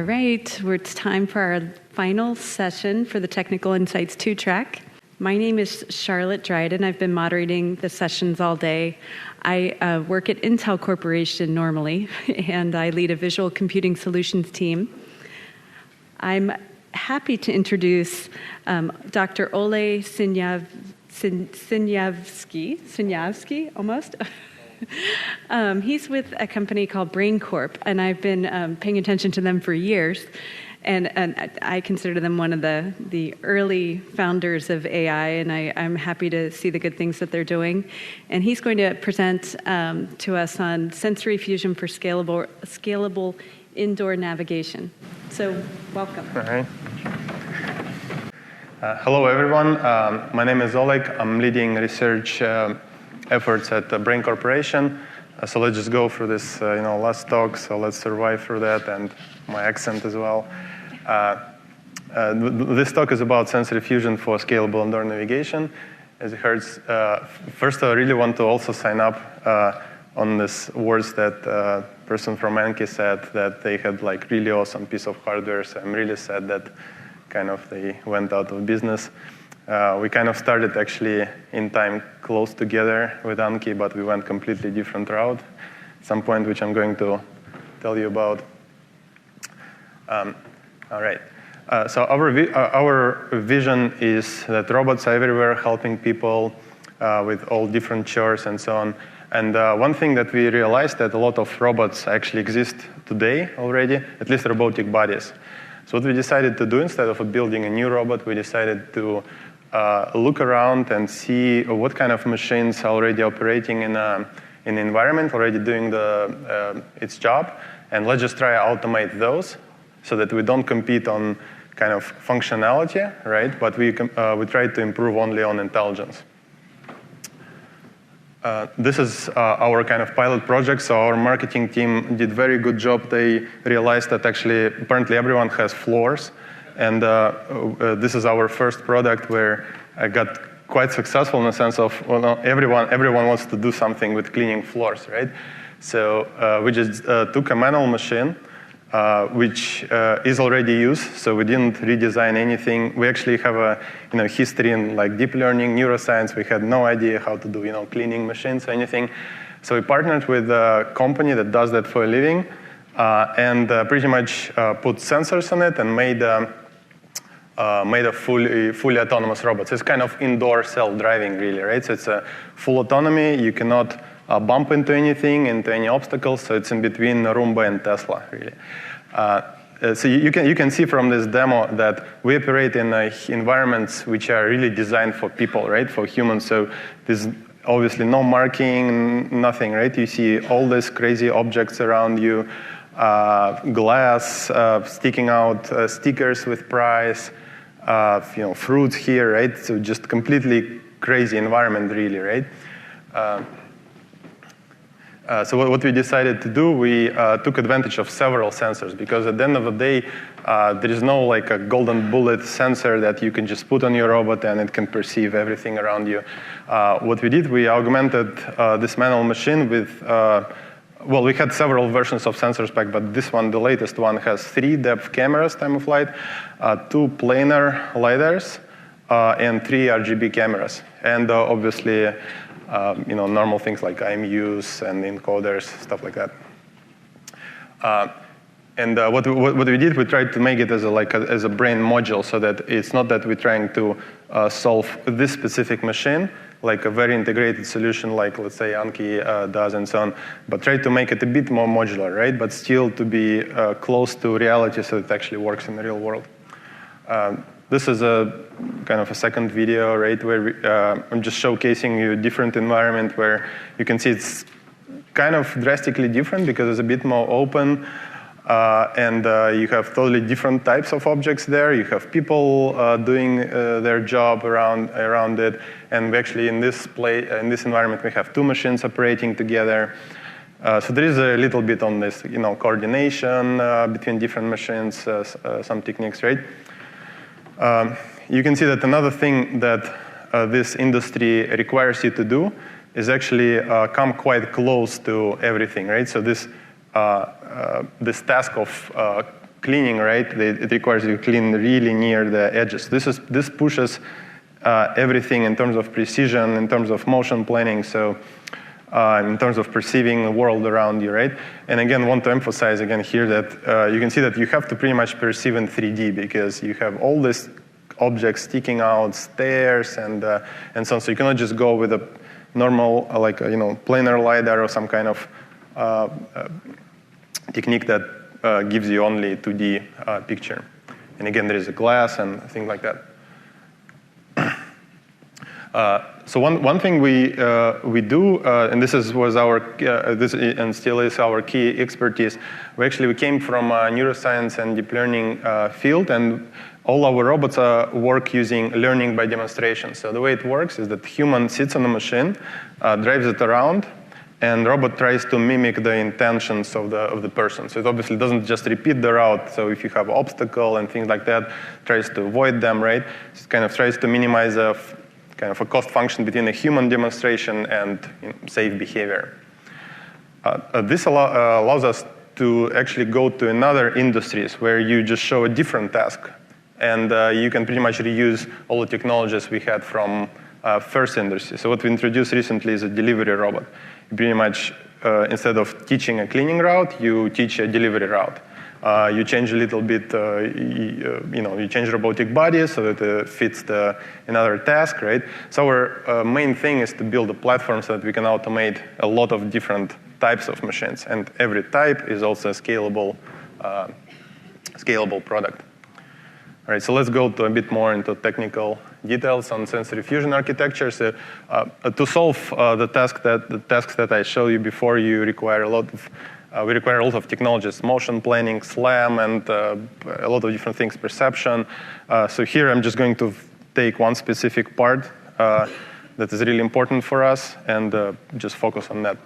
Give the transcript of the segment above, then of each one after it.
All right, it's time for our final session for the Technical Insights 2 track. My name is Charlotte Dryden. I've been moderating the sessions all day. I work at Intel Corporation normally, and I lead a visual computing solutions team. I'm happy to introduce Dr. Oleg Sinyavskiy, almost. He's with a company called Brain Corp, and I've been paying attention to them for years. And I consider them one of the early founders of AI, and I'm happy to see the good things that they're doing. And he's going to present to us on sensory fusion for scalable indoor navigation. So, welcome. All right. Hello, everyone. My name is Oleg. I'm leading research efforts at Brain Corporation. So let's just go through this, last talk. So let's survive through that, and my accent as well. This talk is about sensory fusion for scalable indoor navigation. As you heard, first I really want to also sign up on this words that person from Anki said, that they had like really awesome piece of hardware. So I'm really sad that kind of they went out of business. We kind of started actually in time close together with Anki, but we went completely different route at some point, which I'm going to tell you about. All right. So our vision is that robots are everywhere, helping people with all different chores and so on. And one thing that we realized that a lot of robots actually exist today already, at least robotic bodies. So what we decided to do, instead of building a new robot, we decided to look around and see what kind of machines are already operating in an environment, already doing its job, and let's just try to automate those so that we don't compete on kind of functionality, right? But we try to improve only on intelligence. This is our kind of pilot project. So our marketing team did very good job. They realized that actually apparently everyone has floors. And this is our first product where I got quite successful in the sense of, everyone wants to do something with cleaning floors, right? So we just took a manual machine, which is already used. So we didn't redesign anything. We actually have a history in like deep learning, neuroscience. We had no idea how to do cleaning machines or anything. So we partnered with a company that does that for a living, and pretty much put sensors on it and made a fully autonomous robot. So it's kind of indoor self-driving, really, right? So it's a full autonomy. You cannot bump into anything, into any obstacles. So it's in between Roomba and Tesla, really. So you can see from this demo that we operate in environments which are really designed for people, right? For humans. So there's obviously no marking, nothing, right? You see all these crazy objects around you, glass sticking out, stickers with price, fruits here, right? So just completely crazy environment, really, right? So what we decided to do, we took advantage of several sensors, because at the end of the day, there is no like a golden bullet sensor that you can just put on your robot and it can perceive everything around you. What we did, we augmented this manual machine with, we had several versions of sensors back, but this one, the latest one, has 3 depth cameras, time of flight, 2 planar lidars, and 3 RGB cameras. And obviously, normal things like IMUs and encoders, stuff like that. And what we did, we tried to make it as a brain module, so that it's not that we're trying to solve this specific machine, like a very integrated solution, like let's say Anki does and so on, but try to make it a bit more modular, right? But still to be close to reality, so it actually works in the real world. This is a kind of a second video, right, where I'm just showcasing you a different environment where you can see it's kind of drastically different because it's a bit more open, and you have totally different types of objects there. You have people doing their job around it, and we actually in this environment we have 2 machines operating together. So there is a little bit on this, coordination between different machines, some techniques, right? You can see that another thing that this industry requires you to do is actually come quite close to everything, right? So this task of cleaning, right? It requires you to clean really near the edges. This pushes everything in terms of precision, in terms of motion planning, so in terms of perceiving the world around you, right? And again, want to emphasize again here that you can see that you have to pretty much perceive in 3D because you have all these objects sticking out, stairs, and so on. So you cannot just go with a normal, planar lidar or some kind of technique that gives you only 2D picture. And again, there is a glass and things like that. So one thing we do, and this was our this and still is our key expertise. We came from neuroscience and deep learning field, and all our robots work using learning by demonstration. So the way it works is that human sits on a machine, drives it around, and robot tries to mimic the intentions of the person. So it obviously doesn't just repeat the route. So if you have obstacle and things like that, tries to avoid them, right? It kind of tries to minimize a cost function between a human demonstration and safe behavior. This allows us to actually go to another industries where you just show a different task. And you can pretty much reuse all the technologies we had from first industry. So what we introduced recently is a delivery robot. Pretty much, instead of teaching a cleaning route, you teach a delivery route. You change a little bit, you change robotic body so that it fits another task, right? So our main thing is to build a platform so that we can automate a lot of different types of machines. And every type is also a scalable product. All right, so let's go to a bit more into technical details on sensory fusion architecture. So to solve the tasks that I showed you before, we require a lot of technologies: motion planning, SLAM, and a lot of different things, perception. So here I'm just going to take one specific part that is really important for us and just focus on that.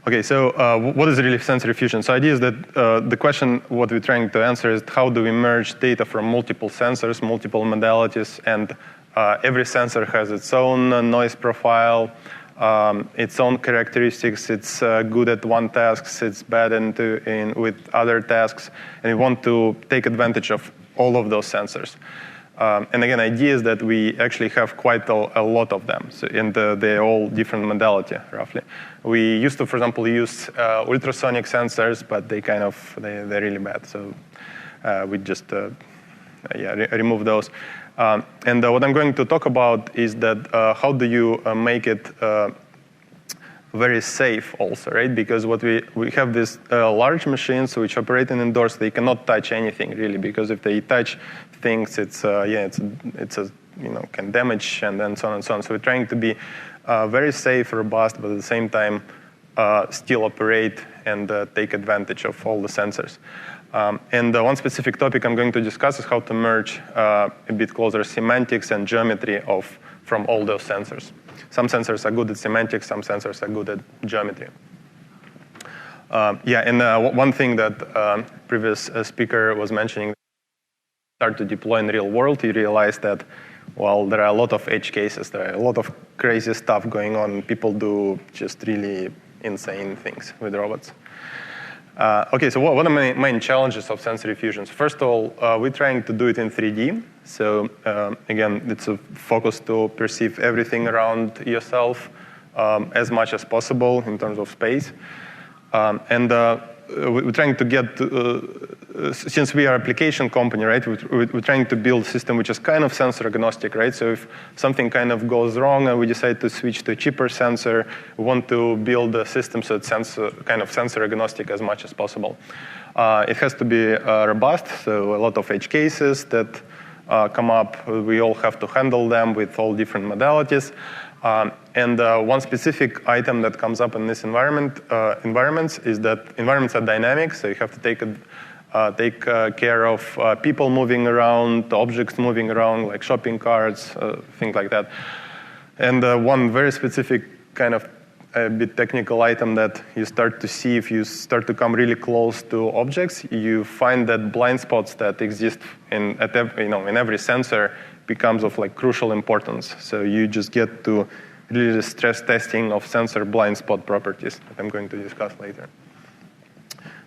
Okay, so what is really sensory fusion? So the idea is that the question, what we're trying to answer is how do we merge data from multiple sensors, multiple modalities, and every sensor has its own noise profile, its own characteristics. It's good at one task, it's bad with other tasks, and we want to take advantage of all of those sensors. And again, the idea is that we actually have quite a lot of them, and they're all different modality, roughly. We used to, for example, use ultrasonic sensors, but they're really bad. So we just remove those. And what I'm going to talk about is that how do you make it very safe also, right? Because what we have these large machines which operate indoors, they cannot touch anything really, because if they touch things, can damage and so on and so on. So we're trying to be very safe, robust, but at the same time still operate and take advantage of all the sensors. And one specific topic I'm going to discuss is how to merge a bit closer semantics and geometry from all those sensors. Some sensors are good at semantics, some sensors are good at geometry. One thing that previous speaker was mentioning, start to deploy in the real world, you realize that, well, there are a lot of edge cases, there are a lot of crazy stuff going on. People do just really insane things with robots. Okay, so what are the main challenges of sensory fusion? First of all, we're trying to do it in 3D. So again, it's a focus to perceive everything around yourself as much as possible in terms of space. We're trying to get, since we are an application company, right, we're trying to build a system which is kind of sensor agnostic, right? So if something kind of goes wrong and we decide to switch to a cheaper sensor, we want to build a system so it's kind of sensor agnostic as much as possible. It has to be robust, so a lot of edge cases that come up, we all have to handle them with all different modalities. One specific item that comes up in this environments is that environments are dynamic, so you have to take care of people moving around, objects moving around, like shopping carts, things like that. And one very specific kind of a bit technical item that you start to see if you start to come really close to objects, you find that blind spots that exist in every sensor becomes of crucial importance. So you just get to really stress testing of sensor blind spot properties that I'm going to discuss later.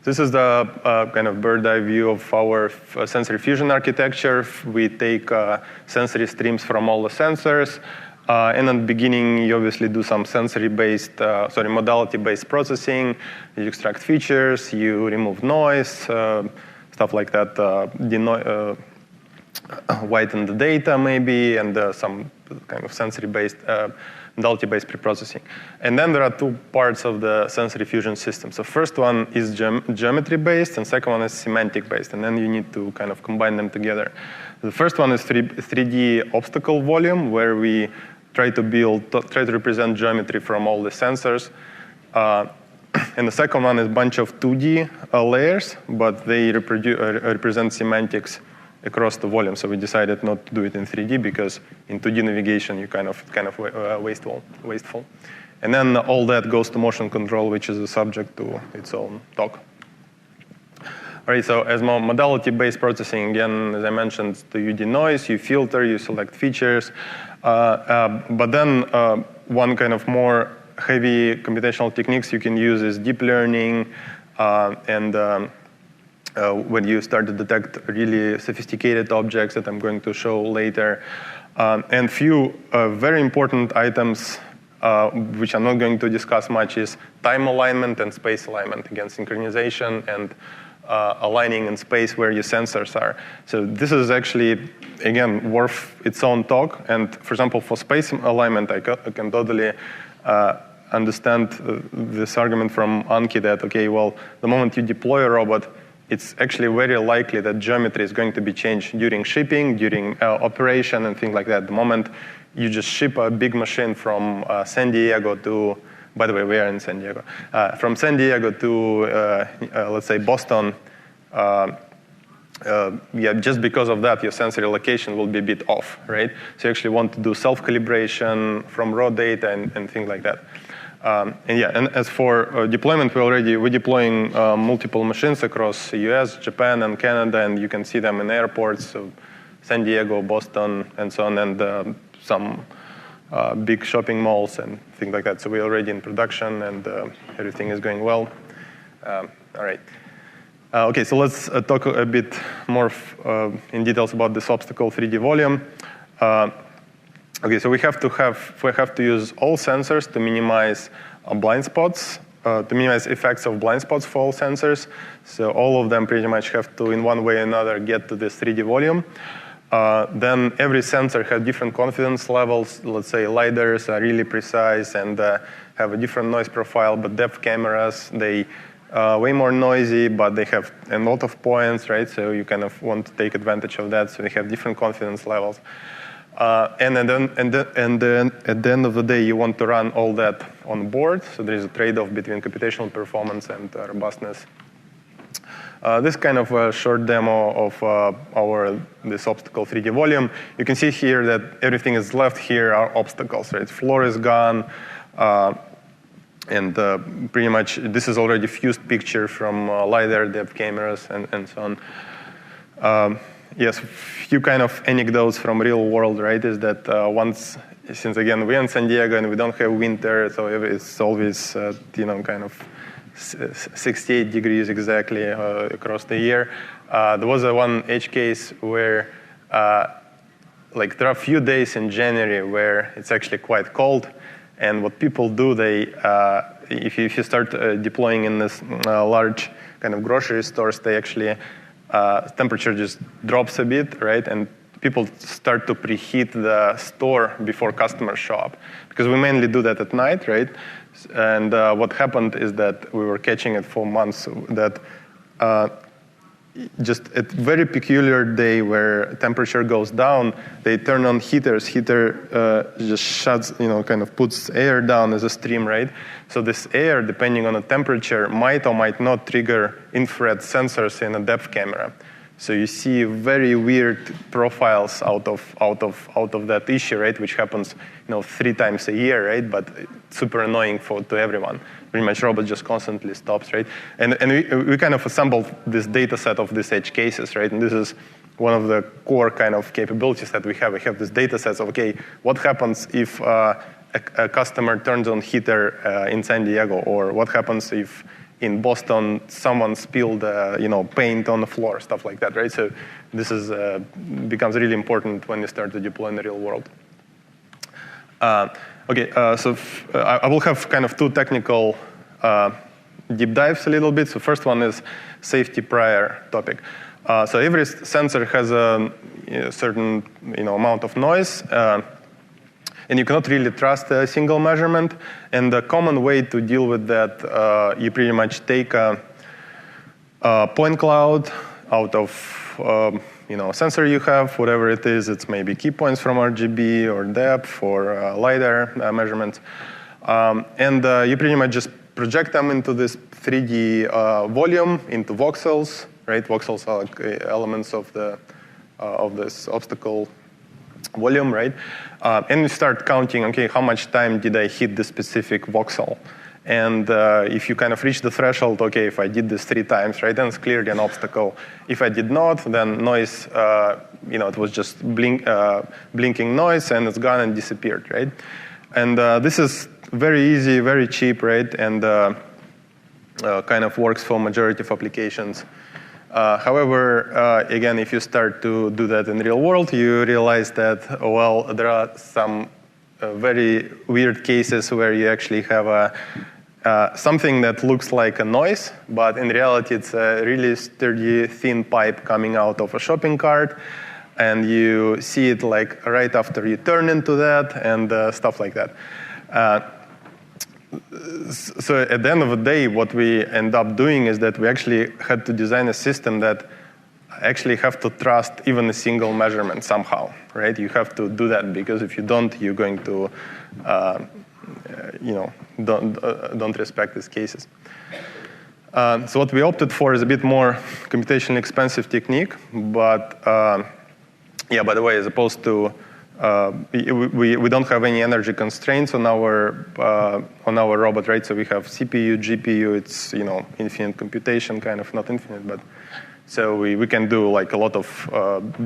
This is the kind of bird's eye view of our sensory fusion architecture. We take sensory streams from all the sensors. And in the beginning, you obviously do some modality-based processing. You extract features, you remove noise, stuff like that, whiten the data maybe, and some kind of sensory-based, modality-based preprocessing. And then there are two parts of the sensory fusion system. So first one is geometry-based, and second one is semantic-based, and then you need to kind of combine them together. The first one is 3D obstacle volume, where we try to represent geometry from all the sensors. And the second one is a bunch of 2D layers, but they represent semantics across the volume. So we decided not to do it in 3D because in 2D navigation, you kind of wasteful. And then all that goes to motion control, which is a subject to its own talk. All right, so as modality-based processing, again, as I mentioned, you denoise, you filter, you select features. But then one kind of more heavy computational techniques you can use is deep learning, and when you start to detect really sophisticated objects that I'm going to show later. And few very important items which I'm not going to discuss much is time alignment and space alignment, again, synchronization and aligning in space where your sensors are. So this is actually, again, worth its own talk. And for example, for space alignment, I can totally understand this argument from Anki that, okay, well, the moment you deploy a robot, it's actually very likely that geometry is going to be changed during shipping, during operation, and things like that. The moment you just ship a big machine from San Diego to, by the way, we are in San Diego, from San Diego to, let's say, Boston, just because of that, your sensory location will be a bit off, right? So you actually want to do self-calibration from raw data and things like that. And as for deployment, we're deploying multiple machines across the US, Japan, and Canada, and you can see them in airports, so San Diego, Boston, and so on, and some big shopping malls and things like that. So we're already in production, and everything is going well. All right. Okay, so let's talk a bit more in details about this obstacle 3D volume. Okay, so we have to use all sensors to minimize blind spots, to minimize effects of blind spots for all sensors. So all of them pretty much have to, in one way or another, get to this 3D volume. Then every sensor has different confidence levels. Let's say lidars are really precise and have a different noise profile, but depth cameras, they way more noisy, but they have a lot of points, right? So you kind of want to take advantage of that. So they have different confidence levels. And then at the end of the day, you want to run all that on board. So there is a trade-off between computational performance and robustness. This kind of a short demo of this obstacle 3D volume. You can see here that everything is left here are obstacles, right? Floor is gone, and pretty much this is already fused picture from lidar, depth cameras, and so on. Yes, few kind of anecdotes from real world, right? Is that since again we're in San Diego and we don't have winter, so it's always kind of 68 degrees exactly across the year. There was one edge case where there are a few days in January where it's actually quite cold, and what people do, if you start deploying in this large kind of grocery stores, they actually temperature just drops a bit, right? And people start to preheat the store before customers show up, because we mainly do that at night, right? And what happened is that we were catching it for months that just at very peculiar day where temperature goes down, they turn on heaters. Heater just shuts, kind of puts air down as a stream, right? So this air, depending on the temperature, might or might not trigger infrared sensors in a depth camera. So you see very weird profiles out of that issue, right? Which happens, 3 times a year, right? But it's super annoying to everyone. Pretty much robot just constantly stops, right? And we kind of assembled this data set of these edge cases, right? And this is one of the core kind of capabilities that we have. We have this data sets of, okay, what happens if a customer turns on heater in San Diego, or what happens if in Boston, someone spilled paint on the floor, stuff like that, right? So this is becomes really important when you start to deploy in the real world. So I will have kind of two technical deep dives a little bit. So first one is safety prior topic. So every sensor has a certain amount of noise, and you cannot really trust a single measurement. And the common way to deal with that, you pretty much take a point cloud out of sensor you have, whatever it is. It's maybe key points from RGB or depth or lidar measurements, and you pretty much just project them into this 3D volume, into voxels, right? Voxels are like elements of this obstacle volume, right? And you start counting, okay, how much time did I hit this specific voxel? And if you kind of reach the threshold, okay, if I did this 3 times, right, then it's clearly an obstacle. If I did not, then noise, it was just blinking noise, and it's gone and disappeared, right? And this is very easy, very cheap, right, and kind of works for majority of applications. However, again, if you start to do that in real world, you realize that, well, there are some very weird cases where you actually have something that looks like a noise, but in reality, it's a really sturdy, thin pipe coming out of a shopping cart, and you see it like right after you turn into that, and stuff like that. So at the end of the day, what we end up doing is that we actually had to design a system that actually have to trust even a single measurement somehow, right? You have to do that, because if you don't, you're going to, don't respect these cases. So what we opted for is a bit more computationally expensive technique, but by the way, as opposed to we don't have any energy constraints on our robot, right? So we have CPU, GPU. It's infinite computation, kind of, not infinite, but so we can do like a lot of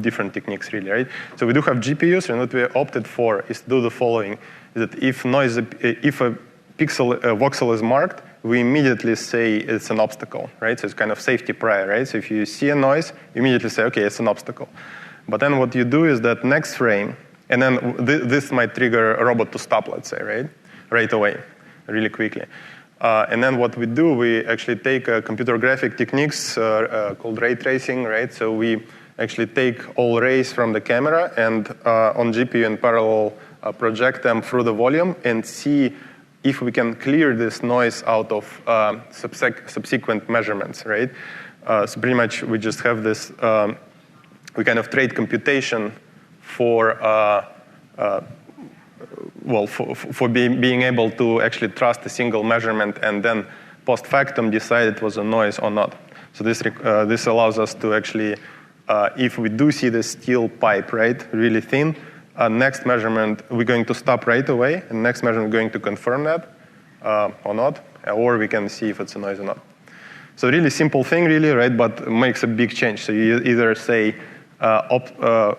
different techniques, really, right? So we do have GPUs, and what we opted for is to do the following: is that if a voxel is marked, we immediately say it's an obstacle, right? So it's kind of safety prior, right? So if you see a noise, you immediately say, okay, it's an obstacle. But then what you do is that next frame. And then this might trigger a robot to stop, let's say, right away, really quickly. And then what we do, we actually take computer graphic techniques called ray tracing, right? So we actually take all rays from the camera and on GPU in parallel project them through the volume and see if we can clear this noise out of subsequent measurements, right? So pretty much we just have this, we kind of trade computation for being able to actually trust a single measurement and then post factum decide it was a noise or not. So this allows us to actually, if we do see the steel pipe, right, really thin, next measurement we're going to stop right away, and next measurement we're going to confirm that or not, or we can see if it's a noise or not. So really simple thing, really, right, but makes a big change. So you either say,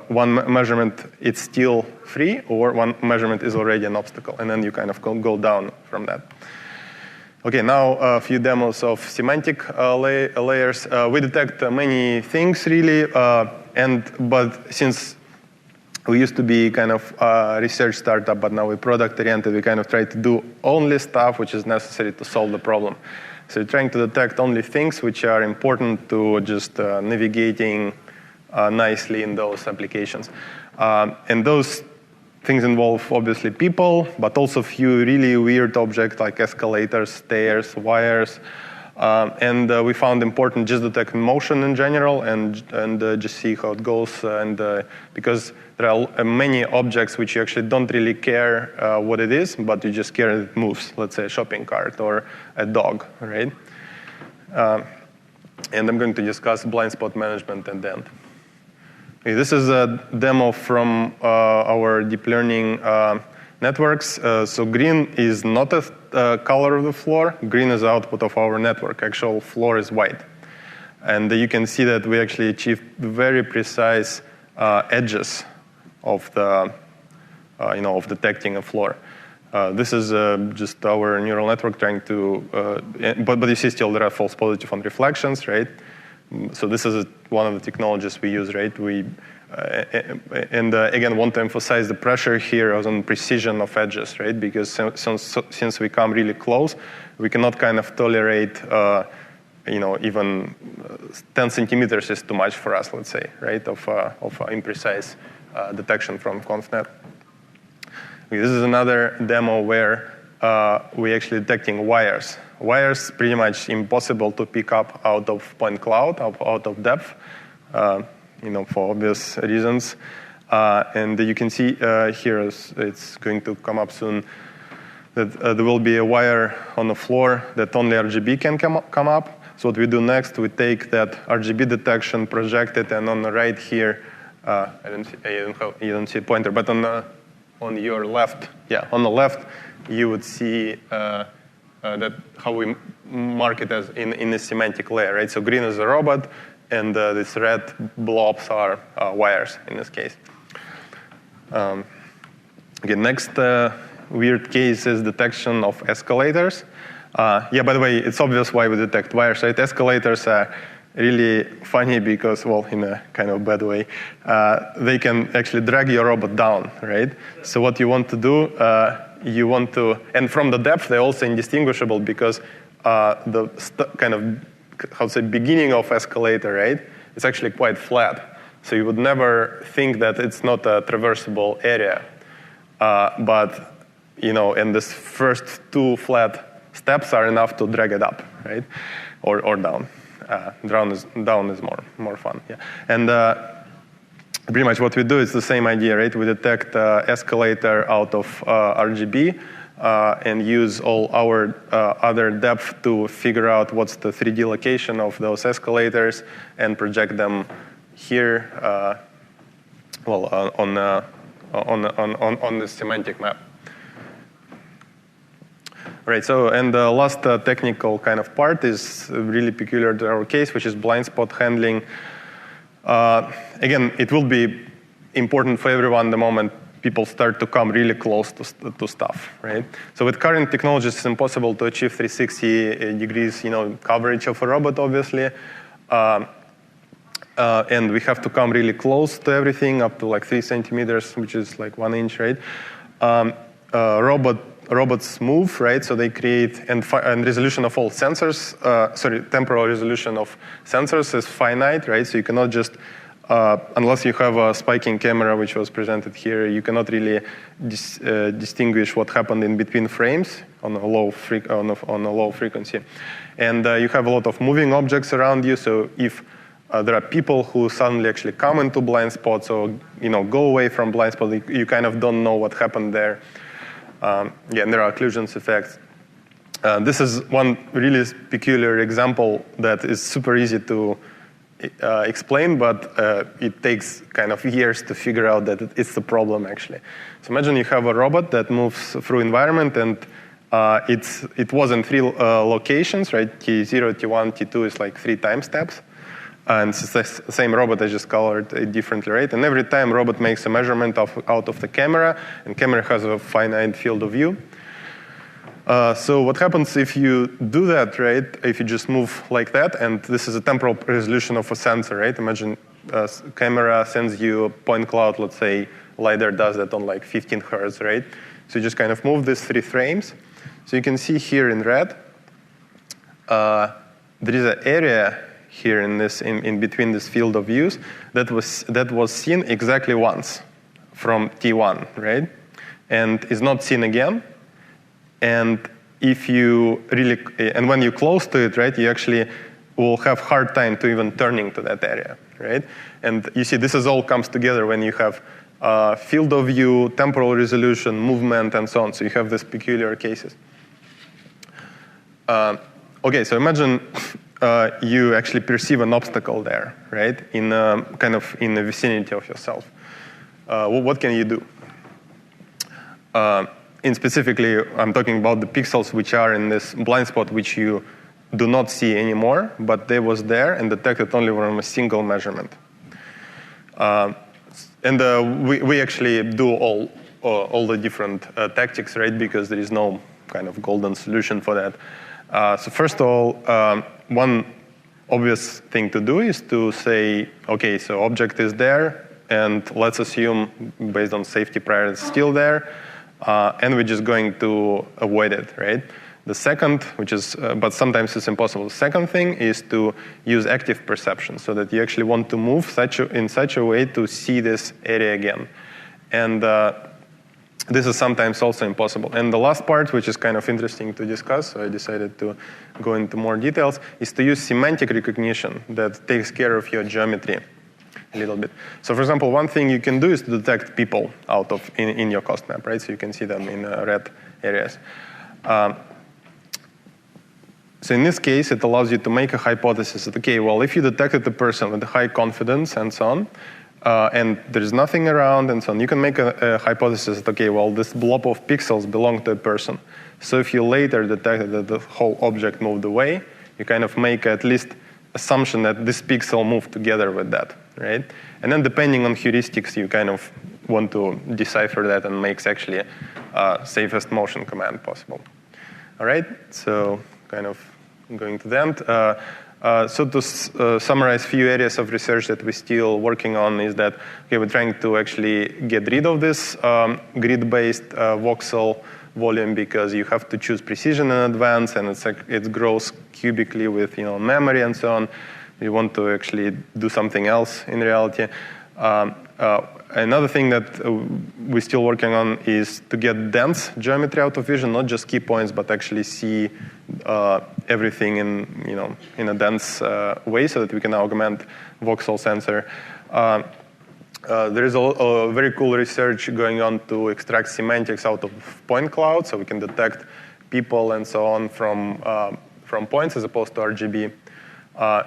one measurement it's still free, or one measurement is already an obstacle, and then you kind of go down from that. Okay, now a few demos of semantic layers. We detect many things, really, but since we used to be kind of a research startup, but now we're product-oriented, we kind of try to do only stuff which is necessary to solve the problem. So we're trying to detect only things which are important to just navigating nicely in those applications. And those things involve, obviously, people, but also a few really weird objects like escalators, stairs, wires. And we found important just detect motion in general and just see how it goes. And because there are many objects which you actually don't really care what it is, but you just care that it moves, let's say a shopping cart or a dog, right? And I'm going to discuss blind spot management at the end. Okay, this is a demo from our deep learning networks. So green is not a color of the floor. Green is output of our network. Actual floor is white. And you can see that we actually achieved very precise edges of the, of detecting a floor. This is just our neural network trying to, but you see still there are false positive on reflections, right? So this is one of the technologies we use, right? Again, want to emphasize the pressure here on precision of edges, right? Because since we come really close, we cannot kind of tolerate, even 10 centimeters is too much for us, let's say, right? Of imprecise detection from ConvNet. This is another demo where we're actually detecting wires. Wires pretty much impossible to pick up out of point cloud, out of depth, for obvious reasons. And you can see here, it's going to come up soon, that there will be a wire on the floor that only RGB can come up. So what we do next, we take that RGB detection, project it, and on the right here, you don't see a pointer, but on your left, on the left, you would see that how we mark it as in the semantic layer, right? So green is a robot, and these red blobs are wires in this case. Next weird case is detection of escalators. By the way, it's obvious why we detect wires, right? Escalators are really funny because, well, in a kind of bad way, they can actually drag your robot down, right? So what you want to do, and from the depth, they're also indistinguishable because the beginning of escalator, right? It's actually quite flat. So you would never think that it's not a traversable area. And this first two flat steps are enough to drag it up, right? Or down. Down is more fun, yeah. And pretty much what we do is the same idea, right? We detect escalator out of RGB and use all our other depth to figure out what's the 3D location of those escalators and project them here, on the semantic map. Right, so, and the last technical kind of part is really peculiar to our case, which is blind spot handling. Again, it will be important for everyone the moment people start to come really close to stuff, right? So with current technologies, it's impossible to achieve 360 degrees, coverage of a robot, obviously. And we have to come really close to everything, up to like 3 centimeters, which is like 1 inch, right? Robots move, right? So they create, and resolution of all sensors, temporal resolution of sensors is finite, right? So you cannot just, unless you have a spiking camera, which was presented here, you cannot really distinguish what happened in between frames on a low frequency. And you have a lot of moving objects around you, so if there are people who suddenly actually come into blind spots or go away from blind spots, you kind of don't know what happened there. And there are occlusions effects. This is one really peculiar example that is super easy to explain, but it takes kind of years to figure out that it's the problem, actually. So imagine you have a robot that moves through environment, and it was in 3 locations, right? T0, T1, T2 is like 3 time steps. And it's the same robot, I just colored it differently, right? And every time robot makes a measurement out of the camera, and camera has a finite field of view. So what happens if you do that, right? If you just move like that, and this is a temporal resolution of a sensor, right? Imagine camera sends you a point cloud, let's say lidar does that on like 15 hertz, right? So you just kind of move these 3 frames. So you can see here in red, there is an area here in between this field of views that was seen exactly once from T1, right? And is not seen again. And when you close to it, right, you actually will have hard time to even turning to that area, right? And you see this all comes together when you have field of view, temporal resolution, movement, and so on. So you have these peculiar cases. Okay, so imagine you actually perceive an obstacle there, right? Kind of in the vicinity of yourself. What can you do? Specifically, I'm talking about the pixels which are in this blind spot, which you do not see anymore, but they was there and detected only from a single measurement. We actually do all all the different tactics, right? Because there is no kind of golden solution for that. So first of all, one obvious thing to do is to say, okay, so object is there, and let's assume, based on safety prior, it's still there, and we're just going to avoid it, right? The second, which is, but sometimes it's impossible. The second thing is to use active perception, so that you actually want to move in such a way to see this area again. And this is sometimes also impossible. And the last part, which is kind of interesting to discuss, so I decided to go into more details, is to use semantic recognition that takes care of your geometry a little bit. So for example, one thing you can do is to detect people in your cost map, right? So you can see them in red areas. So in this case, it allows you to make a hypothesis that, okay, well, if you detected the person with high confidence and so on, and there's nothing around and so on, you can make a hypothesis that, okay, well, this blob of pixels belong to a person. So if you later detected that the whole object moved away, you kind of make at least assumption that this pixel moved together with that, right? And then depending on heuristics, you kind of want to decipher that and makes actually safest motion command possible. All right, so kind of going to the end. So to summarize a few areas of research that we're still working on is that, okay, we're trying to actually get rid of this grid-based voxel volume because you have to choose precision in advance, and it grows cubically with memory and so on. You want to actually do something else in reality. Another thing that we're still working on is to get dense geometry out of vision, not just key points, but actually see everything in a dense way, so that we can augment voxel sensor. There is a very cool research going on to extract semantics out of point cloud, so we can detect people and so on from points as opposed to RGB.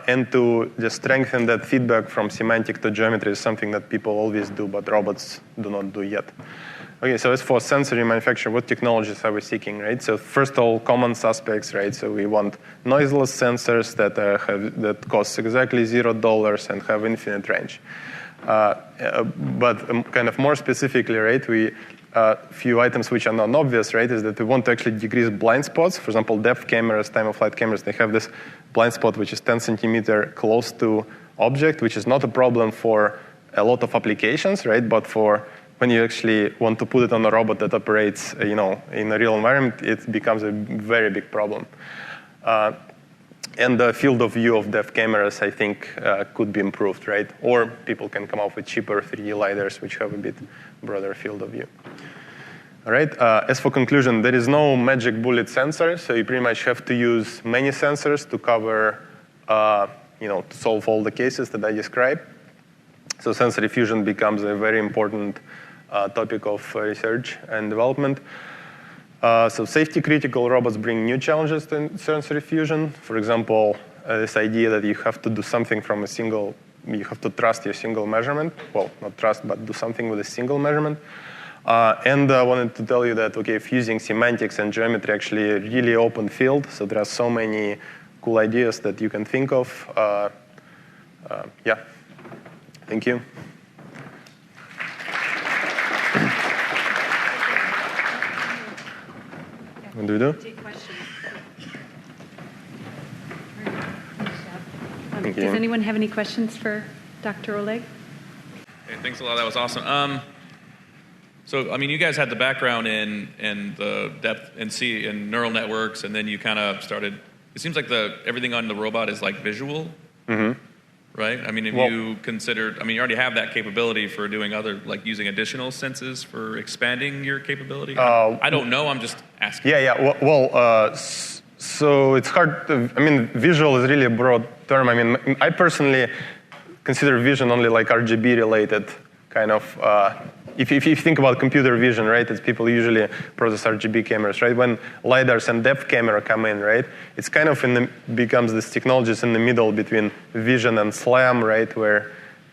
And to just strengthen that feedback from semantic to geometry is something that people always do, but robots do not do yet. Okay, so as for sensory manufacture, what technologies are we seeking, right? So first of all, common suspects, right? So we want noiseless sensors that cost exactly $0 and have infinite range. But kind of more specifically, right, few items which are non-obvious, right, is that we want to actually decrease blind spots. For example, depth cameras, time-of-flight cameras, they have this blind spot which is 10 centimeter close to object, which is not a problem for a lot of applications, right, but for when you actually want to put it on a robot that operates, in a real environment, it becomes a very big problem. And the field of view of depth cameras, I think, could be improved, right? Or people can come up with cheaper 3D lidars, which have a bit broader field of view. All right. As for conclusion, there is no magic bullet sensor, so you pretty much have to use many sensors to cover, to solve all the cases that I described. So sensory fusion becomes a very important topic of research and development. So safety-critical robots bring new challenges to sensory fusion. For example, this idea that you have to do something from you have to trust your single measurement. Well, not trust, but do something with a single measurement. And I wanted to tell you that, okay, fusing semantics and geometry actually a really open field. So there are so many cool ideas that you can think of. Yeah, thank you. What do we do? Take questions. Thank you. Does anyone have any questions for Dr. Oleg? Hey, thanks a lot. That was awesome. So, I mean, you guys had the background in the depth in neural networks, and then you kind of started. It seems like everything on the robot is like visual, right? I mean, you considered? I mean, you already have that capability for doing other, like using additional senses for expanding your capability. I don't know. I'm just asking. Yeah. Well, so it's hard. Visual is really a broad term. I mean, I personally consider vision only like RGB related kind of. If you think about computer vision, right, it's people usually process RGB cameras, right? When lidars and depth camera come in, right, it's kind of becomes this technologies in the middle between vision and SLAM, right,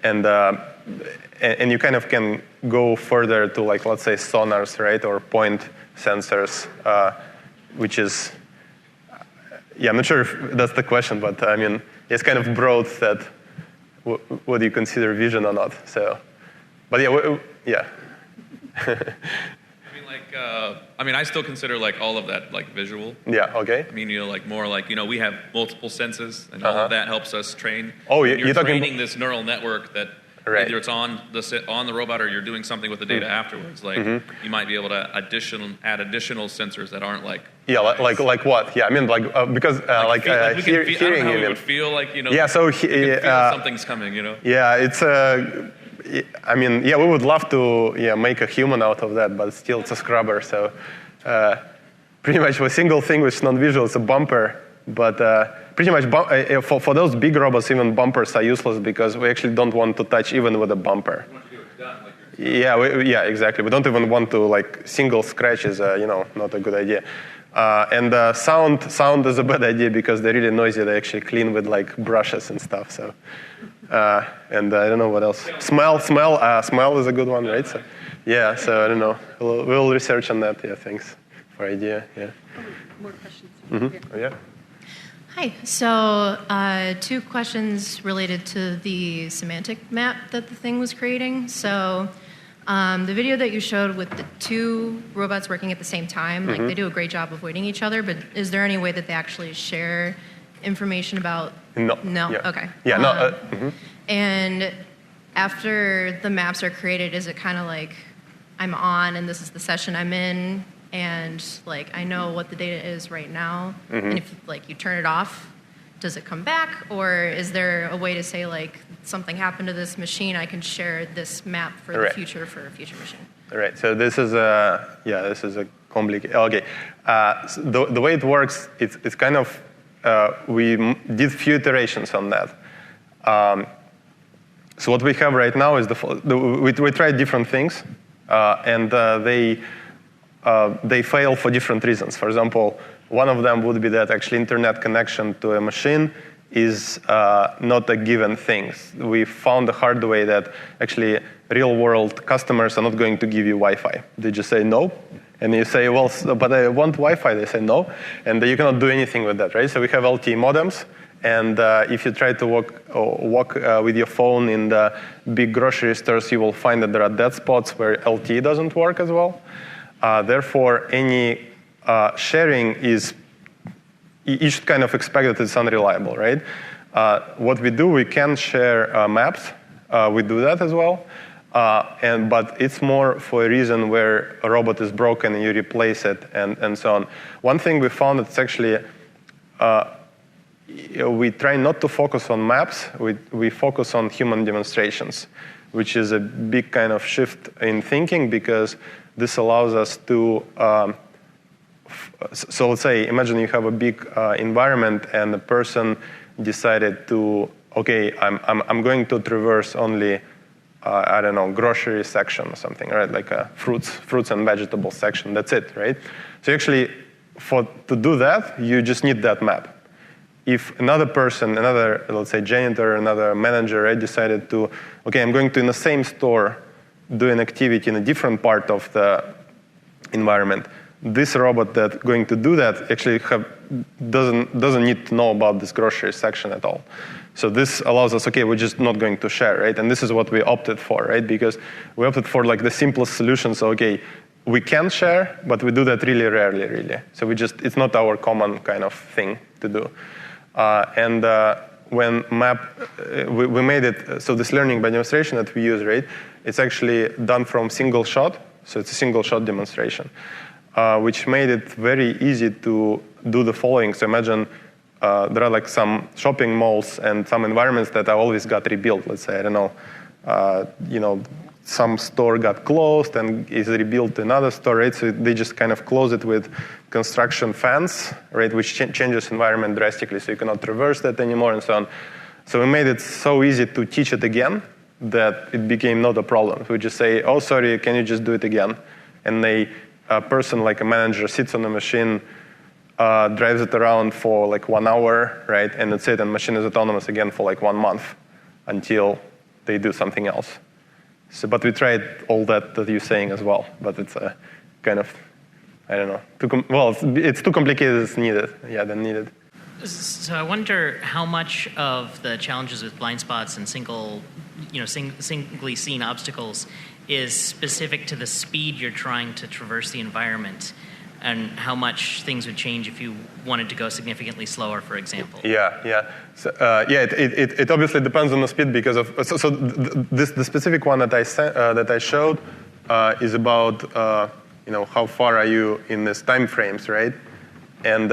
and you kind of can go further to, like, let's say sonars, right, or point sensors, which is, I'm not sure if that's the question, but I mean, it's kind of broad that what do you consider vision or not? So, but yeah. I still consider like all of that like visual. Yeah. Okay. I mean, like more like we have multiple senses, and all of that helps us train. Oh, you're training this neural network that right. either it's on the robot or you're doing something with the data afterwards. Like you might be able to add additional sensors that aren't like. Yeah, like what? Yeah, I mean because hearing. We would feel like Yeah, so feel something's coming. Yeah, it's I mean, yeah, we would love to make a human out of that, but still it's a scrubber. So pretty much a single thing which is non-visual is a bumper. But pretty much for those big robots, even bumpers are useless because we actually don't want to touch even with a bumper. Yeah, exactly. We don't even want to like single scratch is not a good idea. And sound is a bad idea because they're really noisy. They actually clean with like brushes and stuff. So. And I don't know what else. Smell is a good one, right? So, yeah, so I don't know. We'll research on that. Yeah, thanks for idea. Yeah. More questions. Oh, yeah. Hi. So 2 questions related to the semantic map that the thing was creating. So the video that you showed with the 2 robots working at the same time, like they do a great job avoiding each other, but is there any way that they actually share information about? No. Yeah. Okay. Yeah, no. And after the maps are created, is it kind of like I'm on and this is the session I'm in and like I know what the data is right now, and if like you turn it off, does it come back, or is there a way to say like something happened to this machine, I can share this map for the future for a future machine? Right. So this is a complicated. Okay. So the way it works, it's kind of we did few iterations on that. So what we have right now is we tried different things, and they fail for different reasons. For example, one of them would be that actually internet connection to a machine is not a given thing. We found the hard way that actually real-world customers are not going to give you Wi-Fi. They just say no. And you say, well, but I want Wi-Fi. They say no. And you cannot do anything with that, right? So we have LTE modems. And if you try to walk with your phone in the big grocery stores, you will find that there are dead spots where LTE doesn't work as well. Therefore, any sharing is, you should kind of expect that it's unreliable, right? What we do, we can share maps. We do that as well. But it's more for a reason where a robot is broken and you replace it and so on. One thing we found that's actually, we try not to focus on maps, we focus on human demonstrations, which is a big kind of shift in thinking because this allows us to, so let's say, imagine you have a big environment and the person decided to, okay, I'm going to traverse only, I don't know, grocery section or something, right? Like a fruits and vegetables section, that's it, right? So actually, to do that, you just need that map. If another person, another, let's say, janitor, another manager, right, decided to, okay, I'm going to, in the same store, do an activity in a different part of the environment, this robot that's going to do that actually doesn't need to know about this grocery section at all. So this allows us, okay, we're just not going to share, right? And this is what we opted for, right? Because we opted for like the simplest solution. So, okay, we can share, but we do that really rarely, really. So it's not our common kind of thing to do. When we made it, so this learning by demonstration that we use, right, it's actually done from single shot. So it's a single shot demonstration, which made it very easy to do the following. So imagine there are like some shopping malls and some environments that always got rebuilt. Let's say, I don't know, some store got closed and is rebuilt to another store, right? So they just kind of close it with construction fence, right, which changes environment drastically, so you cannot traverse that anymore and so on. So we made it so easy to teach it again that it became not a problem. We just say, oh, sorry, can you just do it again? And a person like a manager sits on the machine, drives it around for like 1 hour, right, and that's it, and the machine is autonomous again for like 1 month until they do something else. So, but we tried all that you're saying as well, but it's a kind of, I don't know, it's too complicated than needed. So I wonder how much of the challenges with blind spots and singly seen obstacles is specific to the speed you're trying to traverse the environment, and how much things would change if you wanted to go significantly slower, for example. Yeah. So, it obviously depends on the speed because of the specific one that I showed is about how far are you in these time frames, right? And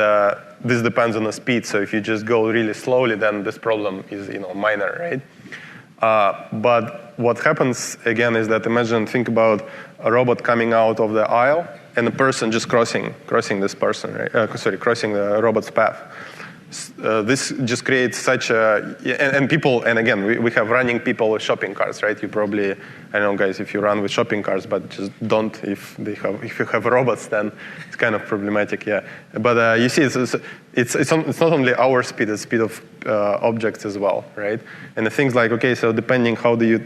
this depends on the speed. So if you just go really slowly, then this problem is minor, right? But what happens again is that think about a robot coming out of the aisle and a person just crossing this person, right? Crossing the robot's path. This just creates such a and again we have running people with shopping carts, right? You probably, I don't know guys if you run with shopping carts, but just don't if you have robots, then it's kind of problematic, yeah. But you see, it's not only our speed, it's speed of objects as well, right? And the things like so depending how do you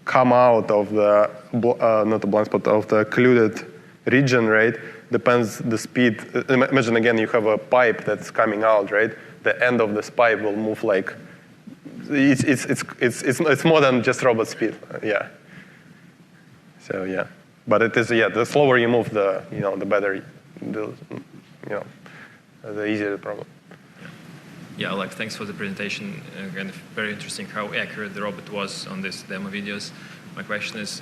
come out of the not the blind spot of the occluded region, right? Depends the speed. Imagine again you have a pipe that's coming out, right? The end of this pipe will move like it's more than just robot speed, yeah. So yeah, but it is the slower you move, the better, the easier the problem. Yeah, Oleg, thanks for the presentation. Again, very interesting how accurate the robot was on these demo videos. My question is,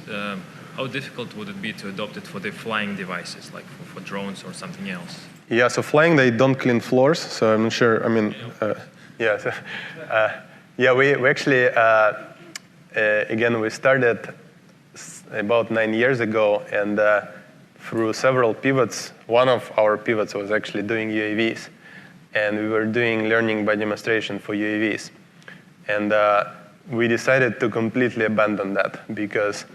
how difficult would it be to adopt it for the flying devices, like for drones or something else? Yeah, so flying, they don't clean floors, so I'm not sure. I mean, we actually, again, we started about 9 years ago, and through several pivots, one of our pivots was actually doing UAVs, and we were doing learning by demonstration for UAVs. And we decided to completely abandon that because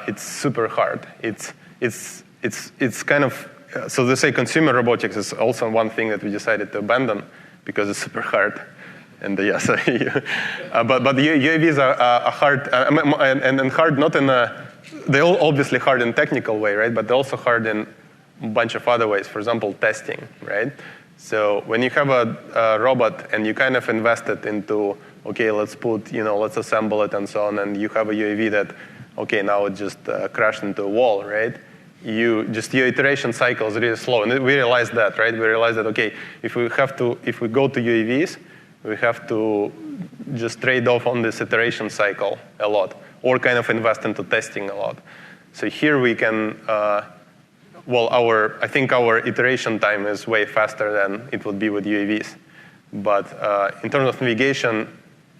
it's super hard. It's kind of, so they say consumer robotics is also one thing that we decided to abandon because it's super hard. And yes, but the UAVs are hard, and hard not in they're obviously hard in technical way, right? But they're also hard in a bunch of other ways. For example, testing, right? So when you have a robot and you kind of invest it into, let's assemble it and so on, and you have a UAV that, now it just crashed into a wall, right? Your iteration cycle is really slow, and we realized that, right? We realized that if we go to UAVs, we have to just trade off on this iteration cycle a lot, or kind of invest into testing a lot. So here we can, I think our iteration time is way faster than it would be with UAVs. But in terms of navigation,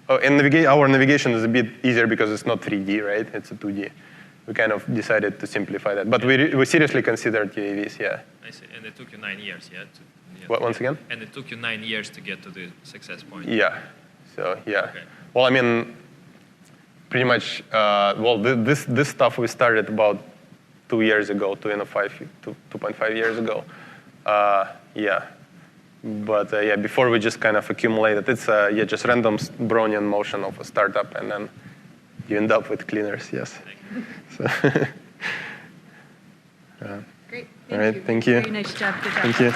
our navigation is a bit easier because it's not 3D, right? It's a 2D. We kind of decided to simplify that. But we seriously considered UAVs, yeah. I see. And it took you 9 years, yeah? Once again? And it took you 9 years to get to the success point. Yeah. So, yeah. Okay. Well, I mean, pretty much, this stuff we started about 2 years ago, 2.5 years ago. Yeah. But before we just kind of accumulated, it's just random Brownian motion of a startup, and then you end up with cleaners, yes. So, Great. all right, thank you. Very nice job. Good job. Thank you.